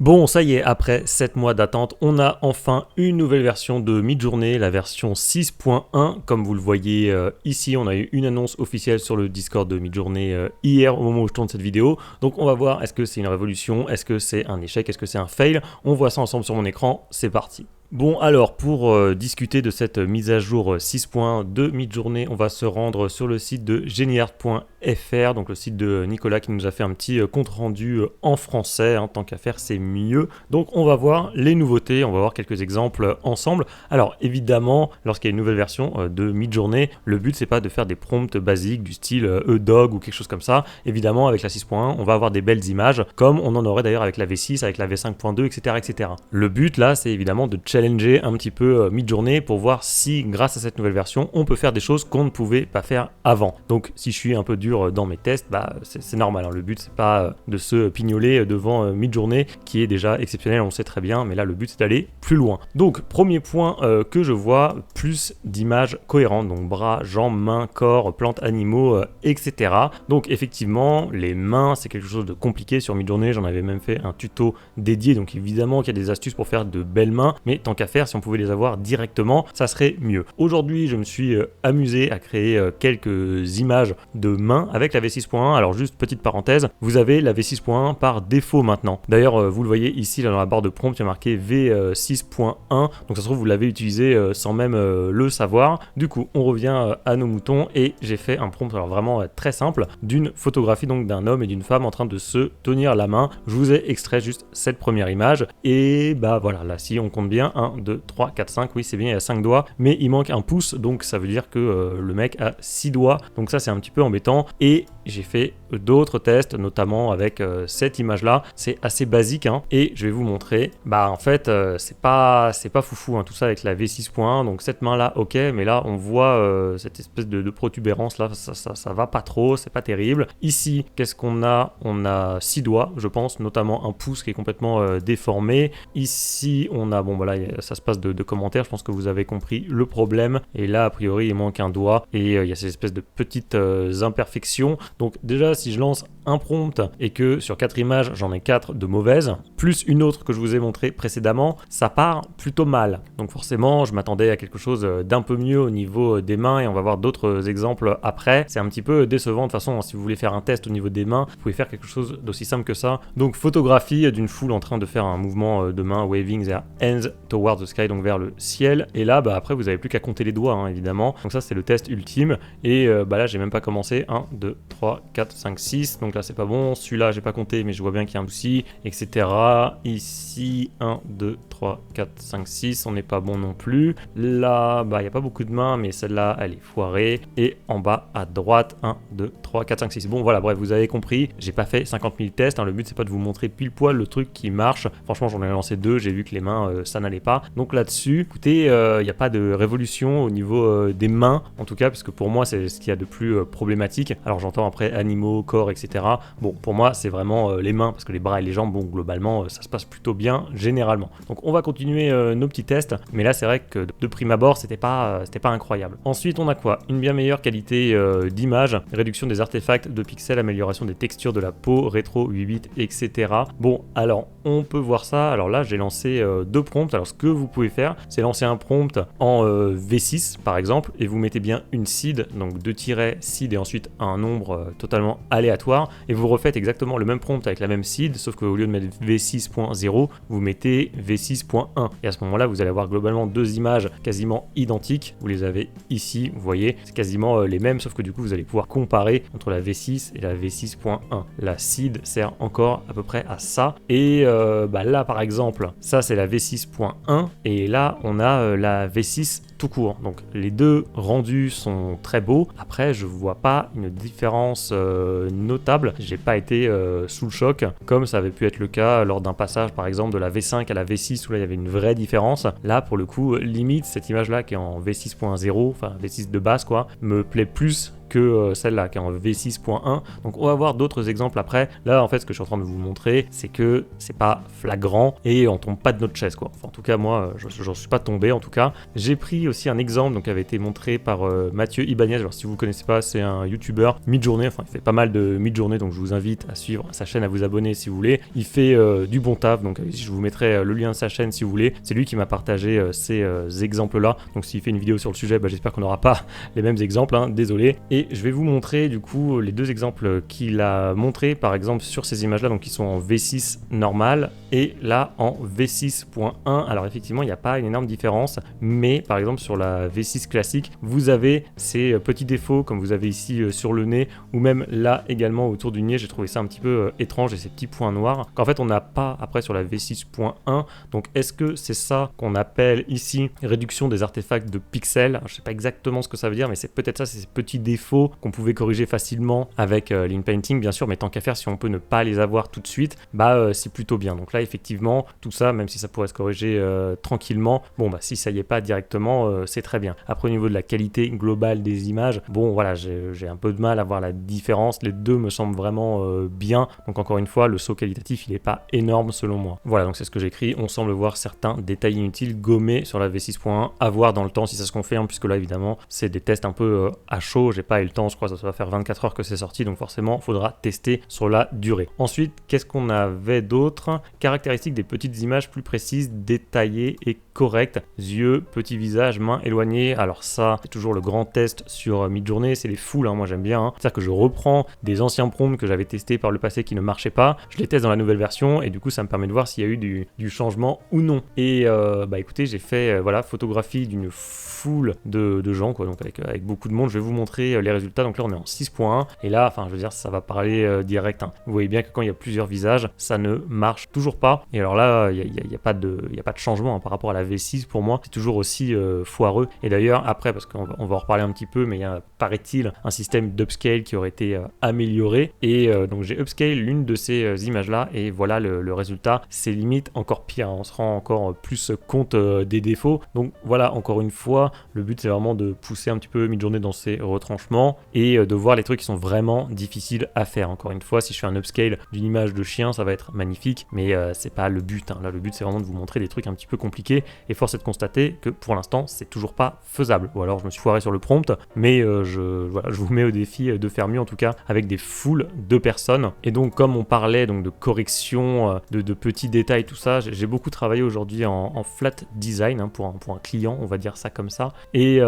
Bon, ça y est, après 7 mois d'attente, on a enfin une nouvelle version de Midjourney, la version 6.1. Comme vous le voyez ici, on a eu une annonce officielle sur le Discord de Midjourney hier au moment où je tourne cette vidéo. Donc on va voir, est-ce que c'est une révolution, est-ce que c'est un échec, est-ce que c'est un fail. On voit ça ensemble sur mon écran, c'est parti. Bon alors pour discuter de cette mise à jour 6.1 de Midjourney, on va se rendre sur le site de geniart.fr, donc le site de Nicolas qui nous a fait un petit compte rendu en français, hein, tant qu'à faire c'est mieux. Donc on va voir les nouveautés, on va voir quelques exemples ensemble. Alors évidemment, lorsqu'il y a une nouvelle version de Midjourney, le but c'est pas de faire des prompts basiques du style E-Dog ou quelque chose comme ça. Évidemment avec la 6.1 on va avoir des belles images, comme on en aurait d'ailleurs avec la V6, avec la V5.2, etc., etc. Le but là c'est évidemment de challenger un petit peu Midjourney pour voir si grâce à cette nouvelle version on peut faire des choses qu'on ne pouvait pas faire avant. Donc si je suis un peu dur dans mes tests, bah c'est normal, hein. Le but c'est pas de se pignoler devant Midjourney qui est déjà exceptionnel, on le sait très bien, mais là le but c'est d'aller plus loin. Donc premier point que je vois, plus d'images cohérentes, donc bras, jambes, mains, corps, plantes, animaux, etc. Donc effectivement les mains c'est quelque chose de compliqué sur Midjourney, j'en avais même fait un tuto dédié, donc évidemment qu'il y a des astuces pour faire de belles mains, mais tant qu'à faire, si on pouvait les avoir directement, ça serait mieux. Aujourd'hui, je me suis amusé à créer quelques images de mains avec la V6.1. Alors juste petite parenthèse, vous avez la V6.1 par défaut maintenant. D'ailleurs, vous le voyez ici là, dans la barre de prompt, il y a marqué V6.1. Donc ça se trouve, vous l'avez utilisé sans même le savoir. Du coup, on revient à nos moutons et j'ai fait un prompt alors vraiment très simple d'une photographie donc d'un homme et d'une femme en train de se tenir la main. Je vous ai extrait juste cette première image et bah voilà, là si on compte bien, 1, 2, 3, 4, 5, oui c'est bien, il y a 5 doigts, mais il manque un pouce, donc ça veut dire que le mec a 6 doigts, donc ça c'est un petit peu embêtant, et j'ai fait d'autres tests, notamment avec cette image-là, c'est assez basique, hein, et je vais vous montrer, bah en fait c'est pas foufou, hein, tout ça avec la V6.1, donc cette main-là, ok, mais là on voit cette espèce de protubérance là, ça va pas trop, c'est pas terrible. Ici, qu'est-ce qu'on a? On a 6 doigts, je pense, notamment un pouce qui est complètement déformé. Ici, on a, bon voilà, ça se passe de commentaires, je pense que vous avez compris le problème, et là a priori il manque un doigt, et il y a ces espèces de petites imperfections. Donc déjà si je lance un prompt et que sur 4 images j'en ai 4 de mauvaises, plus une autre que je vous ai montré précédemment, ça part plutôt mal. Donc forcément je m'attendais à quelque chose d'un peu mieux au niveau des mains, et on va voir d'autres exemples après. C'est un petit peu décevant de toute façon, si vous voulez faire un test au niveau des mains, vous pouvez faire quelque chose d'aussi simple que ça. Donc photographie d'une foule en train de faire un mouvement de main, waving their hands towards the sky, donc vers le ciel, et là bah après vous avez plus qu'à compter les doigts, hein, évidemment. Donc ça c'est le test ultime, et bah là j'ai même pas commencé, 1, 2, 3, 4, 5, 6, donc là c'est pas bon, celui-là j'ai pas compté mais je vois bien qu'il y a un souci, etc. Ici 1, 2, 3, 4, 5, 6, on n'est pas bon non plus. Là bah il n'y a pas beaucoup de mains, mais celle-là elle est foirée, et en bas à droite 1, 2, 3, 4, 5, 6. Bon voilà, bref, vous avez compris, j'ai pas fait 50 000 tests, hein, le but c'est pas de vous montrer pile poil le truc qui marche. Franchement j'en ai lancé 2, j'ai vu que les mains ça n'allait pas, donc là-dessus écoutez, il n'y a pas de révolution au niveau des mains en tout cas, puisque pour moi c'est ce qu'il y a de plus problématique. Alors j'entends après animaux, corps, etc. Bon, pour moi c'est vraiment les mains, parce que les bras et les jambes, bon globalement ça se passe plutôt bien généralement. Donc on va continuer nos petits tests, mais là c'est vrai que de prime abord c'était pas incroyable. Ensuite on a quoi? Une bien meilleure qualité d'image, réduction des artefacts de pixels, amélioration des textures de la peau, rétro 8 bits, etc. Bon alors on peut voir ça. Alors là j'ai lancé 2 prompts. Alors ce que vous pouvez faire c'est lancer un prompt en V6 par exemple, et vous mettez bien une seed, donc 2 tirets seed et ensuite un nombre totalement aléatoire, et vous refaites exactement le même prompt avec la même seed, sauf qu'au lieu de mettre V6.0 vous mettez V6.1, et à ce moment là vous allez avoir globalement 2 images quasiment identiques. Vous les avez ici, vous voyez, c'est quasiment les mêmes, sauf que du coup vous allez pouvoir comparer entre la V6 et la V6.1. La seed sert encore à peu près à ça, et bah là par exemple ça c'est la V6.1, et là on a la V6 tout court. Donc les deux rendus sont très beaux. Après je vois pas une différence notable, j'ai pas été sous le choc comme ça avait pu être le cas lors d'un passage par exemple de la V5 à la V6 où là il y avait une vraie différence. Là pour le coup limite cette image là qui est en V6.0, enfin V6 de base quoi, me plaît plus que celle-là qui est en V6.1. Donc on va voir d'autres exemples après. Là en fait ce que je suis en train de vous montrer, c'est que c'est pas flagrant et on tombe pas de notre chaise quoi. Enfin, en tout cas moi j'en suis pas tombé en tout cas. J'ai pris aussi un exemple donc qui avait été montré par Mathieu Ibanez. Alors si vous connaissez pas, c'est un youtubeur mid-journée, enfin il fait pas mal de mid-journée, donc je vous invite à suivre sa chaîne, à vous abonner si vous voulez. Il fait du bon taf, donc je vous mettrai le lien de sa chaîne si vous voulez. C'est lui qui m'a partagé ces exemples là, donc s'il fait une vidéo sur le sujet, j'espère qu'on n'aura pas les mêmes exemples, hein, désolé. Et je vais vous montrer du coup les deux exemples qu'il a montré par exemple sur ces images là, donc qui sont en V6 normal et là en V6.1. Alors effectivement il n'y a pas une énorme différence, mais par exemple sur la V6 classique vous avez ces petits défauts comme vous avez ici sur le nez ou même là également autour du nez. J'ai trouvé ça un petit peu étrange et ces petits points noirs qu'en fait on n'a pas après sur la V6.1. donc est-ce que c'est ça qu'on appelle ici réduction des artefacts de pixels? Alors, je sais pas exactement ce que ça veut dire, mais c'est peut-être ça, c'est ces petits défauts qu'on pouvait corriger facilement avec l'InPainting bien sûr, mais tant qu'à faire, si on peut ne pas les avoir tout de suite, c'est plutôt bien. Donc là effectivement tout ça, même si ça pourrait se corriger tranquillement, si ça y est pas directement, c'est très bien. Après au niveau de la qualité globale des images, voilà, j'ai un peu de mal à voir la différence. Les deux me semblent vraiment bien. Donc encore une fois, le saut qualitatif il est pas énorme selon moi. Voilà, donc c'est ce que j'écris. On semble voir certains détails inutiles gommés sur la V6.1. À voir dans le temps si ça se confirme, puisque là évidemment c'est des tests un peu à chaud. J'ai pas eu le temps, je crois que ça va faire 24 heures que c'est sorti, donc forcément il faudra tester sur la durée. Ensuite, qu'est-ce qu'on avait d'autre? Caractéristiques des petites images plus précises, détaillées et correctes. Yeux, petit visage, mains éloignées. Alors ça, c'est toujours le grand test sur Midjourney, c'est les foules, hein, moi j'aime bien. Hein. C'est-à-dire que je reprends des anciens prompts que j'avais testés par le passé qui ne marchaient pas, je les teste dans la nouvelle version et du coup ça me permet de voir s'il y a eu du changement ou non. Et écoutez, j'ai fait photographie d'une foule de gens, quoi, donc avec beaucoup de monde. Je vais vous montrer les résultats. Donc là on est en 6.1 et là, enfin je veux dire, ça va parler direct. Hein. Vous voyez bien que quand il y a plusieurs visages, ça ne marche toujours pas. Et alors là, il n'y a pas de changement hein, par rapport à la V6 pour moi. C'est toujours aussi foireux. Et d'ailleurs, après, parce qu'on va en reparler un petit peu, mais il y a, paraît-il, un système d'upscale qui aurait été amélioré. Et donc j'ai upscale l'une de ces images-là et voilà le résultat. C'est limite encore pire. Hein. On se rend encore plus compte des défauts. Donc voilà, encore une fois, le but c'est vraiment de pousser un petit peu Midjourney dans ses retranchements et de voir les trucs qui sont vraiment difficiles à faire. Encore une fois, si je fais un upscale d'une image de chien, ça va être magnifique, mais c'est pas le but. Hein. Là, le but c'est vraiment de vous montrer des trucs un petit peu compliqués et force est de constater que pour l'instant, c'est toujours pas faisable. Ou alors je me suis foiré sur le prompt, mais je vous mets au défi de faire mieux en tout cas avec des foules de personnes. Et donc, comme on parlait donc de correction, de petits détails, tout ça, j'ai beaucoup travaillé aujourd'hui en flat design hein, pour un client, on va dire ça comme ça. Et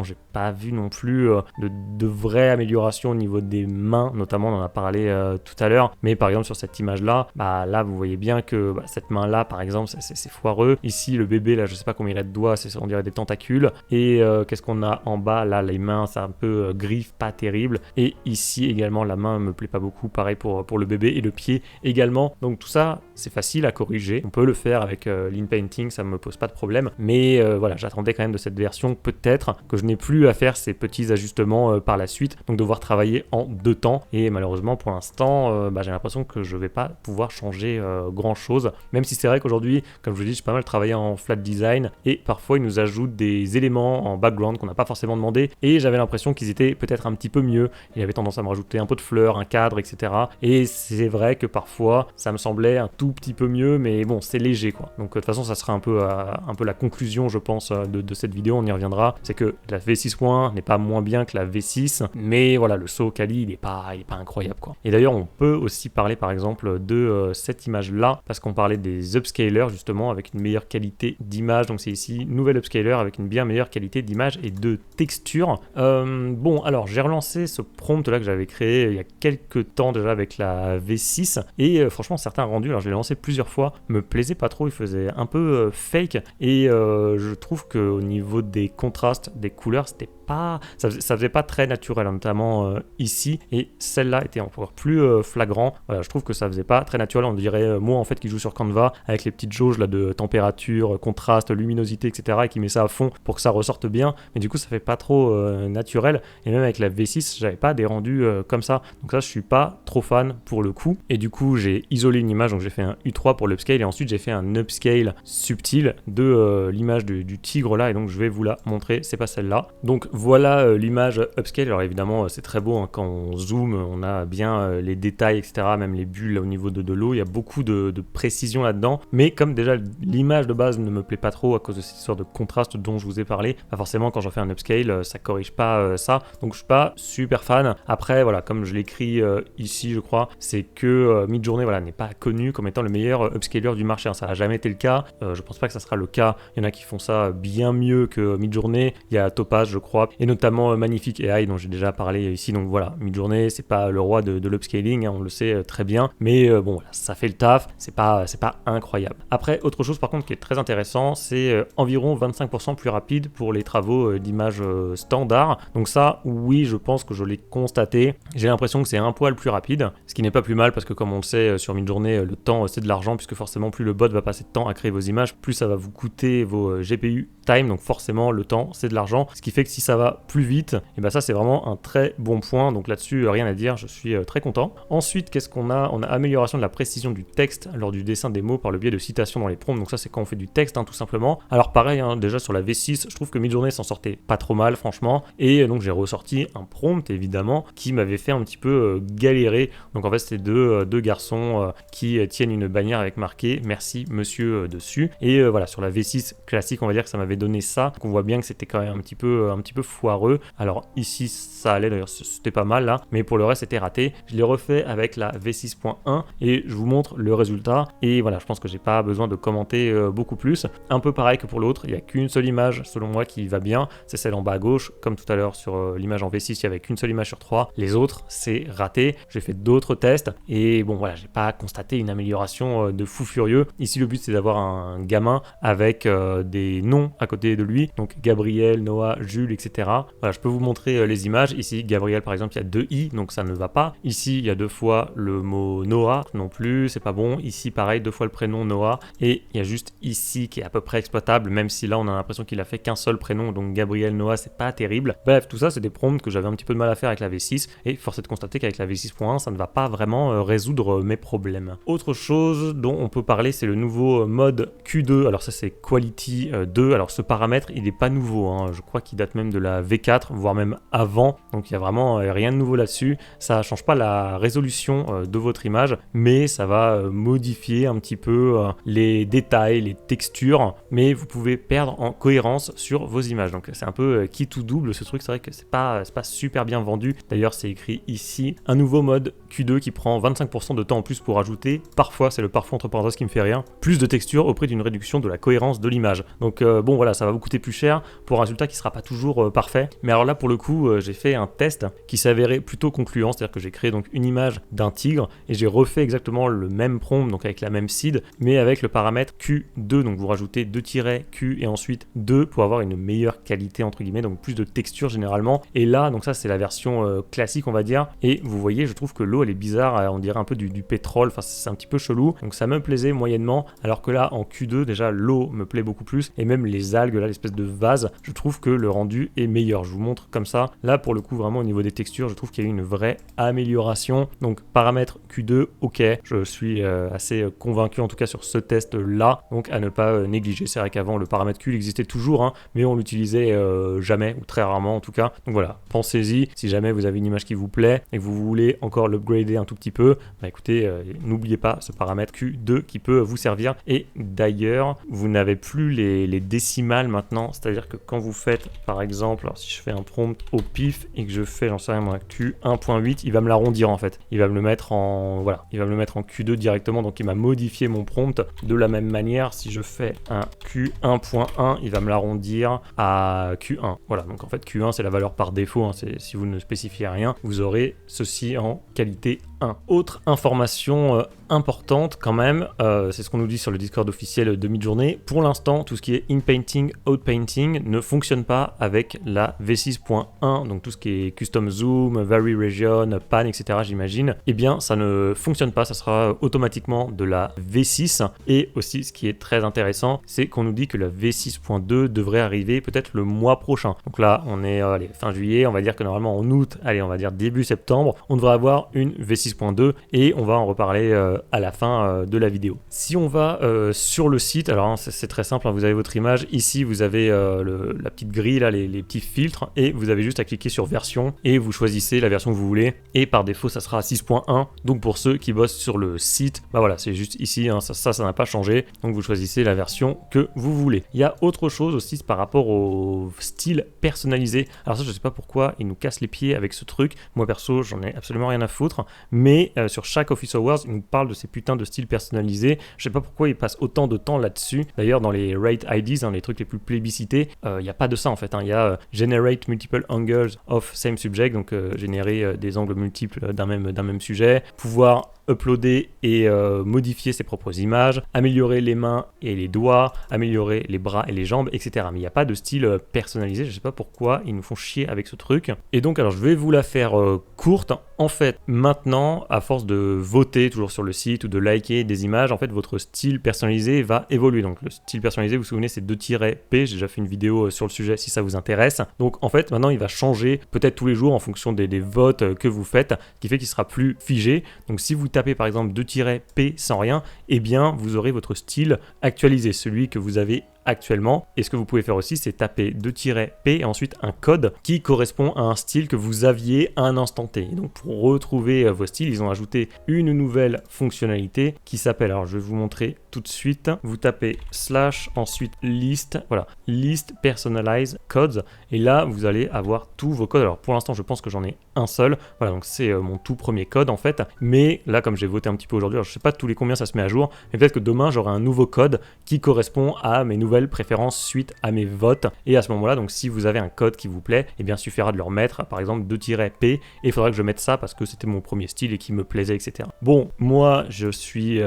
j'ai pas vu non plus de vraies améliorations au niveau des mains, notamment on en a parlé tout à l'heure, mais par exemple sur cette image là, là vous voyez bien que cette main là par exemple c'est foireux. Ici le bébé là je sais pas combien il a de doigts, on dirait des tentacules. Et qu'est-ce qu'on a en bas là, les mains c'est un peu griffe, pas terrible. Et ici également la main me plaît pas beaucoup, pareil pour le bébé et le pied également. Donc tout ça c'est facile à corriger, on peut le faire avec l'InPainting, ça me pose pas de problème, mais voilà, j'attendais quand même de cette version peut-être que je n'ai plus à faire ces petits ajustements par la suite, donc devoir travailler en deux temps. Et malheureusement pour l'instant j'ai l'impression que je vais pas pouvoir changer grand chose, même si c'est vrai qu'aujourd'hui comme je vous dis j'ai pas mal travaillé en flat design et parfois ils nous ajoutent des éléments en background qu'on n'a pas forcément demandé et j'avais l'impression qu'ils étaient peut-être un petit peu mieux. Il avait tendance à me rajouter un peu de fleurs, un cadre, etc. Et c'est vrai que parfois ça me semblait un tout petit peu mieux, mais bon c'est léger quoi. Donc de toute façon ça sera un peu la conclusion je pense de cette vidéo, on y reviendra. C'est que la V6.1 n'est pas moins bien que la V6, mais voilà le saut quali il est pas incroyable quoi. Et d'ailleurs on peut aussi parler par exemple de cette image là parce qu'on parlait des upscalers justement avec une meilleure qualité d'image. Donc c'est ici nouvel upscaler avec une bien meilleure qualité d'image et de texture. Alors j'ai relancé ce prompt là que j'avais créé il y a quelques temps déjà avec la V6 et franchement certains rendus, alors je l'ai lancé plusieurs fois, me plaisaient pas trop, il faisait un peu fake et je trouve qu'au niveau des contrastes, des couleurs, c'était pas, ça faisait pas très naturel, notamment ici, et celle-là était encore plus flagrant. Voilà, je trouve que ça faisait pas très naturel, on dirait moi en fait qui joue sur Canva avec les petites jauges là de température, contraste, luminosité, etc. et qui met ça à fond pour que ça ressorte bien, mais du coup ça fait pas trop naturel. Et même avec la V6 j'avais pas des rendus comme ça, donc ça je suis pas trop fan pour le coup. Et du coup j'ai isolé une image, donc j'ai fait un U3 pour l'upscale et ensuite j'ai fait un upscale subtil de l'image du tigre là, et donc je vais vous la montrer, c'est pas celle-là. Donc voilà l'image upscale. Alors évidemment c'est très beau hein, quand on zoome, on a bien les détails etc, même les bulles au niveau de l'eau, il y a beaucoup de précision là-dedans, mais comme déjà l'image de base ne me plaît pas trop à cause de cette histoire de contraste dont je vous ai parlé, forcément quand j'en fais un upscale ça corrige pas ça, donc je suis pas super fan. Après voilà, comme je l'écris ici je crois, c'est que Midjourney voilà, n'est pas connu comme étant le meilleur upscaler du marché, hein. Ça n'a jamais été le cas, je pense pas que ça sera le cas, il y en a qui font ça bien mieux que Midjourney, il y a Topaz je crois, et notamment Magnifique AI dont j'ai déjà parlé ici, donc voilà, Midjourney c'est pas le roi de l'upscaling, hein, on le sait très bien, mais bon voilà, ça fait le taf, c'est pas incroyable. Après autre chose par contre qui est très intéressant, c'est environ 25% plus rapide pour les travaux d'image standard, donc ça oui je pense que je l'ai constaté, j'ai l'impression que c'est un poil plus rapide, ce qui n'est pas plus mal parce que comme on le sait sur Midjourney le temps c'est de l'argent, puisque forcément plus le bot va passer de temps à créer vos images, plus ça va vous coûter vos GPU time, donc forcément le temps c'est de l'argent, ce qui fait que si ça va plus vite, et ben ça c'est vraiment un très bon point, donc là-dessus rien à dire, je suis très content. Ensuite qu'est-ce qu'on a? On a amélioration de la précision du texte lors du dessin des mots par le biais de citations dans les prompts, donc ça c'est quand on fait du texte hein, tout simplement. Alors pareil hein, déjà sur la V6 je trouve que Midjourney s'en sortait pas trop mal franchement, et donc j'ai ressorti un prompt évidemment qui m'avait fait un petit peu galérer, donc en fait c'était deux garçons qui tiennent une bannière avec marqué merci monsieur dessus, et voilà sur la V6 classique on va dire que ça m'avait donné ça, donc on voit bien que c'était quand même un petit peu foireux. Alors ici ça allait d'ailleurs, c'était pas mal là, mais pour le reste c'était raté. Je l'ai refait avec la V6.1 et je vous montre le résultat, et voilà je pense que j'ai pas besoin de commenter beaucoup plus. Un peu pareil que pour l'autre, il n'y a qu'une seule image selon moi qui va bien, c'est celle en bas à gauche, comme tout à l'heure sur l'image en V6 il y avait qu'une seule image sur 3, les autres c'est raté. J'ai fait d'autres tests et bon voilà, j'ai pas constaté une amélioration de fou furieux. Ici le but c'est d'avoir un gamin avec des noms à côté de lui, donc Gabriel, Noah, Jules, etc. Voilà, je peux vous montrer les images. Ici Gabriel par exemple il y a 2 i, donc ça ne va pas. Ici il y a 2 fois le mot Noah, non plus, c'est pas bon. Ici pareil, 2 fois le prénom Noah, et il y a juste ici qui est à peu près exploitable, même si là on a l'impression qu'il a fait qu'un seul prénom, donc Gabriel Noah c'est pas terrible. Bref, tout ça c'est des prompts que j'avais un petit peu de mal à faire avec la V6, et force est de constater qu'avec la V6.1 ça ne va pas vraiment résoudre mes problèmes. Autre chose dont on peut parler, c'est le nouveau mode Q2, alors ça c'est Quality 2, alors ce paramètre il n'est pas nouveau, hein. Je crois qu'il date même de la V4, voire même avant, donc il n'y a vraiment rien de nouveau là-dessus. Ça change pas la résolution de votre image, mais ça va modifier un petit peu les détails, les textures, mais vous pouvez perdre en cohérence sur vos images, donc c'est un peu qui tout double ce truc. C'est vrai que c'est pas super bien vendu, d'ailleurs c'est écrit ici, un nouveau mode Q2 qui prend 25% de temps en plus pour ajouter, parfois, c'est le parfois entre parenthèses qui me fait rire, plus de texture au prix d'une réduction de la cohérence de l'image. Donc bon voilà, ça va vous coûter plus cher pour un résultat qui sera pas toujours parfait, mais alors là pour le coup j'ai fait un test qui s'avérait plutôt concluant, c'est-à-dire que j'ai créé donc une image d'un tigre et j'ai refait exactement le même prompt, donc avec la même seed, mais avec le paramètre Q2, donc vous rajoutez 2 tirets Q et ensuite 2 pour avoir une meilleure qualité entre guillemets, donc plus de texture généralement. Et là donc ça c'est la version classique on va dire, et vous voyez je trouve que l'eau elle est bizarre, on dirait un peu du pétrole, enfin c'est un petit peu chelou, donc ça me plaisait moyennement, alors que là en Q2 déjà l'eau me plaît beaucoup plus, et même les algues là, l'espèce de vase, je trouve que le rendu est meilleur. Je vous montre comme ça, là pour le coup vraiment au niveau des textures je trouve qu'il y a eu une vraie amélioration. Donc paramètre Q2 ok, je suis assez convaincu en tout cas sur ce test là, donc à ne pas négliger. C'est vrai qu'avant le paramètre Q il existait toujours hein, mais on l'utilisait jamais, ou très rarement en tout cas, donc voilà, pensez-y si jamais vous avez une image qui vous plaît et que vous voulez encore l'upgrader un tout petit peu, bah écoutez, n'oubliez pas ce paramètre Q2 qui peut vous servir. Et d'ailleurs vous n'avez plus les décimales maintenant, c'est-à-dire que quand vous faites par exemple, alors si je fais un prompt au pif et que je fais j'en sais rien moi Q1.8, il va me l'arrondir en fait, il va me le mettre en voilà, il va me le mettre en Q2 directement, donc il m'a modifié mon prompt. De la même manière si je fais un Q1.1 il va me l'arrondir à Q1, voilà, donc en fait Q1 c'est la valeur par défaut hein, c'est, si vous ne spécifiez rien vous aurez ceci en qualité 1. Autre information importante quand même, c'est ce qu'on nous dit sur le Discord officiel de Midjourney. Pour l'instant, tout ce qui est in-painting, out-painting ne fonctionne pas avec la V6.1, donc tout ce qui est custom zoom, vary region, pan, etc. j'imagine, eh bien ça ne fonctionne pas, ça sera automatiquement de la V6. Et aussi ce qui est très intéressant, c'est qu'on nous dit que la V6.2 devrait arriver peut-être le mois prochain. Donc là on est fin juillet, on va dire que normalement en août, allez on va dire début septembre, on devrait avoir une V6 V6.2 et on va en reparler à la fin de la vidéo. Si on va sur le site, alors hein, c'est très simple, hein, vous avez votre image, ici vous avez la petite grille, là, les petits filtres, et vous avez juste à cliquer sur version et vous choisissez la version que vous voulez, et par défaut ça sera 6.1. donc pour ceux qui bossent sur le site, bah voilà, c'est juste ici, hein, ça n'a pas changé, donc vous choisissez la version que vous voulez. Il y a autre chose aussi par rapport au style personnalisé. Alors ça, je sais pas pourquoi il nous casse les pieds avec ce truc, moi perso j'en ai absolument rien à foutre, mais sur chaque Office Hours il nous parle de ces putains de styles personnalisés. Je sais pas pourquoi il passe autant de temps là-dessus. D'ailleurs dans les rate IDs, hein, les trucs les plus plébiscités, il n'y a pas de ça en fait, hein. Il y a generate multiple angles of same subject, donc générer des angles multiples d'un même sujet, pouvoir uploader et modifier ses propres images, améliorer les mains et les doigts, améliorer les bras et les jambes, etc. Mais il n'y a pas de style personnalisé, je sais pas pourquoi ils nous font chier avec ce truc. Et donc alors je vais vous la faire courte. En fait, maintenant, à force de voter toujours sur le site ou de liker des images, en fait votre style personnalisé va évoluer. Donc le style personnalisé, vous vous souvenez, c'est 2-P, j'ai déjà fait une vidéo sur le sujet si ça vous intéresse. Donc en fait, maintenant il va changer peut-être tous les jours en fonction des votes que vous faites, ce qui fait qu'il sera plus figé. Donc si vous tapez par exemple 2-P sans rien, eh bien vous aurez votre style actualisé, celui que vous avez actuellement. Et ce que vous pouvez faire aussi, c'est taper 2-P et ensuite un code qui correspond à un style que vous aviez à un instant T. Et donc pour retrouver vos styles, ils ont ajouté une nouvelle fonctionnalité qui s'appelle, alors je vais vous montrer tout de suite, vous tapez / ensuite list, voilà, list personalize codes, et là vous allez avoir tous vos codes. Alors pour l'instant je pense que j'en ai un seul, voilà, donc c'est mon tout premier code en fait, mais là comme j'ai voté un petit peu aujourd'hui, alors je sais pas tous les combien ça se met à jour, mais peut-être que demain j'aurai un nouveau code qui correspond à mes nouvelles préférences suite à mes votes, et à ce moment là, donc si vous avez un code qui vous plaît, eh bien il suffira de le remettre, par exemple 2-P, et il faudra que je mette ça parce que c'était mon premier style et qui me plaisait, etc. Bon, moi je suis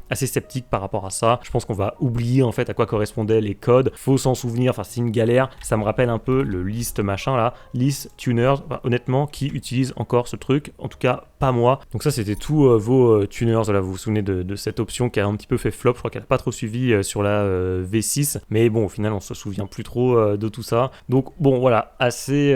assez sceptique par rapport à ça. Je pense qu'on va oublier en fait à quoi correspondaient les codes. Faut s'en souvenir, enfin c'est une galère. Ça me rappelle un peu le list machin là, list tuners. Enfin, honnêtement, qui utilise encore ce truc? En tout cas, pas moi. Donc ça c'était tous vos tuners. Là, vous vous souvenez de cette option qui a un petit peu fait flop. Je crois qu'elle n'a pas trop suivi sur la V6. Mais bon, au final, on se souvient plus trop de tout ça. Donc bon, voilà, assez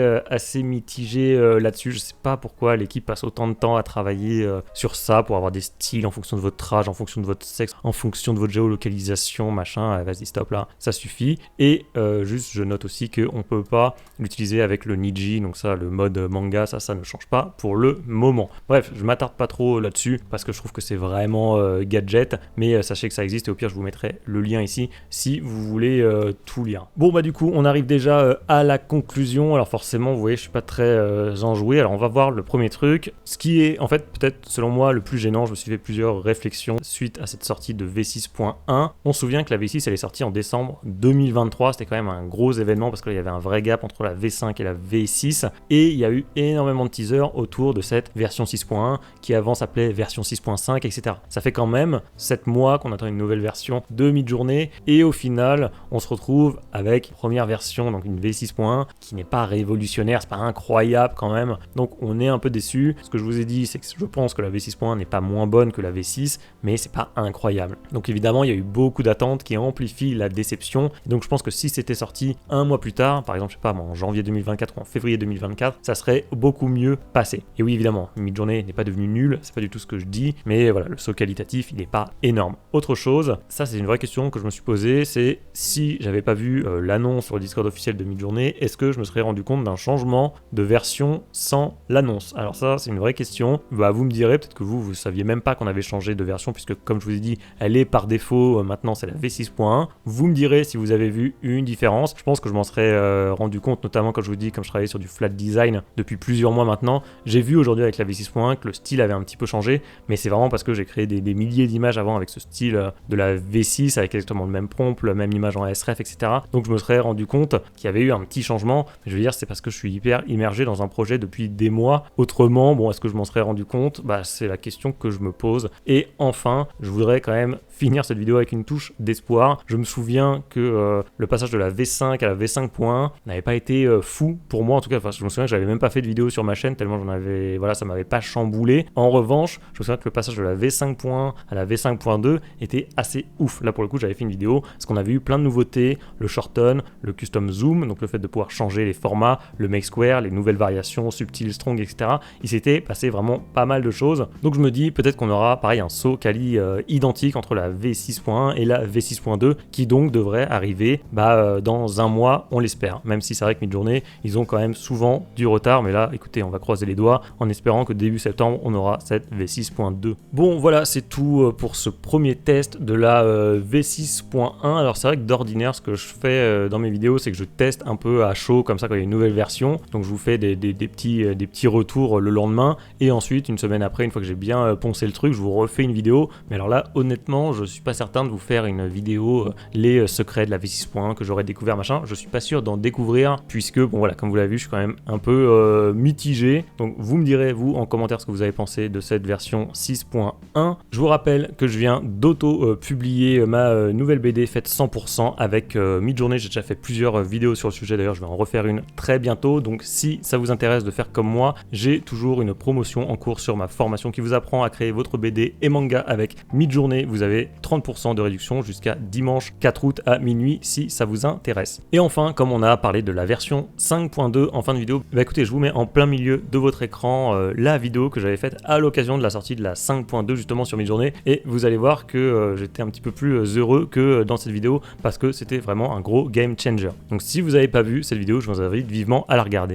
mitigé là-dessus. Je sais pas pourquoi l'équipe passe autant de temps à travailler sur ça pour avoir des styles en fonction de votre âge, en fonction de votre sexe, en fonction de votre géolocalisation, machin. Vas-y, stop là, ça suffit. Et juste, je note aussi qu'on peut pas l'utiliser avec le Niji, donc ça, le mode manga, ça ne change pas pour le moment. Bref, je m'attarde pas trop là-dessus parce que je trouve que c'est vraiment gadget, mais sachez que ça existe et au pire, je vous mettrai le lien ici si vous voulez tout lire. Bon, bah du coup, on arrive déjà à la conclusion. Alors forcément, vous voyez, je suis pas très enjoué. Alors on va voir le premier truc, ce qui est en fait peut-être selon moi le plus gênant. Je me suis fait plusieurs réflexions suite à cette sortie de V6.1. On se souvient que la V6 elle est sortie en décembre 2023, c'était quand même un gros événement parce qu'il y avait un vrai gap entre la V5 et la V6 et il y a eu énormément de teasers autour de cette version 6.1 qui avant s'appelait version 6.5, etc. Ça fait quand même 7 mois qu'on attend une nouvelle version de Midjourney et au final on se retrouve avec une première version, donc une V6.1 qui n'est pas révolutionnaire, c'est pas incroyable quand même, donc on est un peu déçu. Ce que je vous ai dit c'est que je pense que la V6.1 n'est pas moins bonne que la V6 mais c'est pas incroyable. Donc évidemment il y a eu beaucoup d'attentes qui amplifient la déception, donc je pense que si c'était sorti un mois plus tard, par exemple je sais pas en janvier 2024 ou en février 2024, ça serait beaucoup mieux passé. Et oui évidemment, Midjourney n'est pas devenu nul, c'est pas du tout ce que je dis, mais voilà, le saut qualitatif il n'est pas énorme. Autre chose, ça c'est une vraie question que je me suis posée, c'est si j'avais pas vu l'annonce sur le Discord officiel de Midjourney, est-ce que je me serais rendu compte d'un changement de version sans l'annonce? Alors ça c'est une vraie question, bah vous me direz, peut-être que vous saviez même pas qu'on avait changé de version puisque comme je vous ai dit, elle est par défaut, maintenant c'est la V6.1. Vous me direz si vous avez vu une différence. Je pense que je m'en serais rendu compte, notamment quand je vous dis, comme je travaillais sur du flat design depuis plusieurs mois maintenant, j'ai vu aujourd'hui avec la V6.1 que le style avait un petit peu changé, mais c'est vraiment parce que j'ai créé des milliers d'images avant avec ce style de la V6, avec exactement le même prompt, la même image en SRF, etc. Donc je me serais rendu compte qu'il y avait eu un petit changement, mais je veux dire, c'est parce que je suis hyper immergé dans un projet depuis des mois. Autrement, bon, est-ce que je m'en serais rendu compte? Bah, c'est la question que je me pose. Et enfin, je voudrais quand même finir cette vidéo avec une touche d'espoir. Je me souviens que le passage de la V5 à la V5.1 n'avait pas été fou pour moi, en tout cas. Enfin, je me souviens que j'avais même pas fait de vidéo sur ma chaîne tellement j'en avais, voilà, ça m'avait pas chamboulé. En revanche, je me souviens que le passage de la V5.1 à la V5.2 était assez ouf. Là, pour le coup, j'avais fait une vidéo parce qu'on avait eu plein de nouveautés, le shorten, le custom zoom, donc le fait de pouvoir changer les formats, le make square, les nouvelles variations, subtil, strong, etc. Il s'était passé vraiment pas mal de choses. Donc je me dis peut-être qu'on aura pareil un saut quali identique entre la V6.1 et la V6.2 qui donc devrait arriver dans un mois, on l'espère. Même si c'est vrai que Midjourney, ils ont quand même souvent du retard, mais là, écoutez, on va croiser les doigts en espérant que début septembre, on aura cette V6.2. Bon, voilà, c'est tout pour ce premier test de la V6.1. Alors c'est vrai que d'ordinaire, ce que je fais dans mes vidéos, c'est que je teste un peu à chaud, comme ça, quand il y a une nouvelle version. Donc je vous fais des petits retours le lendemain, et ensuite, une semaine après, une fois que j'ai bien poncé le truc, je vous refais une vidéo. Mais alors là, honnêtement, je suis pas certain de vous faire une vidéo les secrets de la V6.1 que j'aurais découvert, machin. Je suis pas sûr d'en découvrir, puisque, bon voilà, comme vous l'avez vu, je suis quand même un peu mitigé. Donc vous me direz, vous, en commentaire, ce que vous avez pensé de cette version 6.1. Je vous rappelle que je viens d'auto-publier ma nouvelle BD faite 100% avec Midjourney. J'ai déjà fait plusieurs vidéos sur le sujet, d'ailleurs je vais en refaire une très bientôt. Donc si ça vous intéresse de faire comme moi, j'ai toujours une promotion en cours sur ma formation qui vous apprend à créer votre BD et manga avec Midjourney. Vous avez 30% de réduction jusqu'à dimanche 4 août à minuit si ça vous intéresse. Et enfin, comme on a parlé de la version 5.2 en fin de vidéo, écoutez, je vous mets en plein milieu de votre écran la vidéo que j'avais faite à l'occasion de la sortie de la 5.2 justement sur Midjourney, et vous allez voir que j'étais un petit peu plus heureux que dans cette vidéo parce que c'était vraiment un gros game changer. Donc si vous n'avez pas vu cette vidéo, je vous invite vivement à la regarder.